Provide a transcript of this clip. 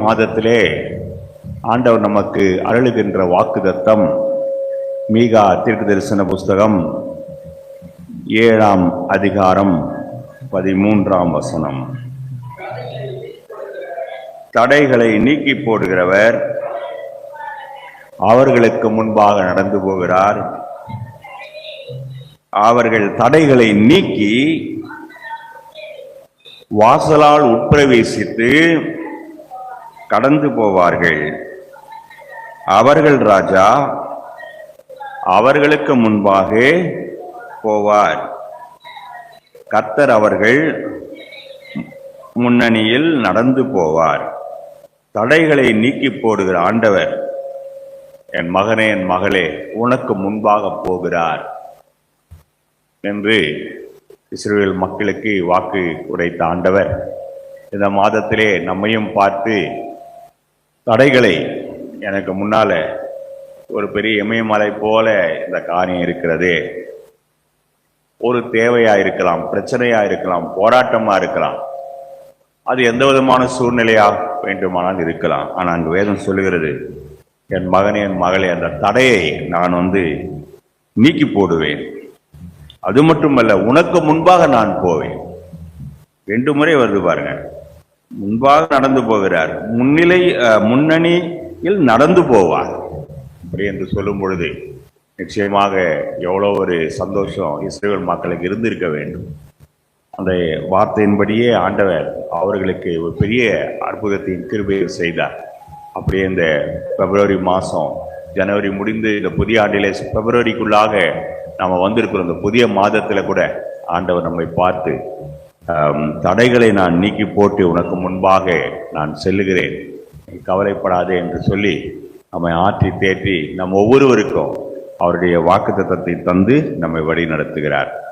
மாதத்திலே ஆண்டவர் நமக்கு அருளுகின்ற வாக்குத்தத்தம் மீகா தீர்க்கதரிசன புஸ்தகம் 7ஆம் அதிகாரம் 13ஆம் வசனம். தடைகளை நீக்கி போடுகிறவர் அவர்களுக்கு முன்பாக நடந்து போகிறார். அவர்கள் தடைகளை நீக்கி வாசலால் உட்பிரவேசித்து கடந்து போவார்கள். அவர்கள் ராஜா அவர்களுக்கு முன்பாக போவார். கர்த்தர் அவர்கள் முன்னணியில் நடந்து போவார். தடைகளை நீக்கி போடுகிற ஆண்டவர், என் மகனே என் மகளே, உனக்கு முன்பாக போகிறார் என்று இஸ்ரவேல் மக்களுக்கு வாக்கு உரைத்த ஆண்டவர் இந்த மாதத்திலே நம்மையும் பார்த்து தடைகளை, எனக்கு முன்னால ஒரு பெரிய இமயமலை போல இந்த காரியம் இருக்கிறது, ஒரு தேவையா இருக்கலாம், பிரச்சனையா இருக்கலாம், போராட்டமா இருக்கலாம், அது எந்த விதமான சூழ்நிலையா வேண்டுமானால் இருக்கலாம். ஆனால் அங்கு வேதம் சொல்லுகிறது, என் மகனே என் மகளே, அந்த தடையை நான் நீக்கி போடுவேன். அது மட்டுமல்ல, உனக்கு முன்பாக நான் போவேன். 2 முறை வருது பாருங்க. முன்பாக நடந்து போகிறார், முன்னணியில் நடந்து போவார். அப்படி என்று சொல்லும் பொழுது நிச்சயமாக எவ்வளோ ஒரு சந்தோஷம் இஸ்ரவேல் மக்களுக்கு இருந்திருக்க வேண்டும். அந்த வார்த்தையின்படியே ஆண்டவர் அவர்களுக்கு ஒரு பெரிய அற்புதத்தின் கிருபையை செய்தார். அப்படியே இந்த பிப்ரவரி மாதம், ஜனவரி முடிந்து இந்த புதிய ஆண்டிலே பிப்ரவரிக்குள்ளாக நாம் வந்திருக்கிறோம். இந்த புதிய மாதத்தில் கூட ஆண்டவர் நம்மை பார்த்து, தடைகளை நான் நீக்கி போட்டு உனக்கு முன்பாக நான் செல்லுகிறேன், கவலைப்படாதே என்று சொல்லி நம்மை ஆற்றி தேற்றி நம் ஒவ்வொருவருக்கும் அவருடைய வாக்குத்தத்தத்தை தந்து நம்மை வழி நடத்துகிறார்.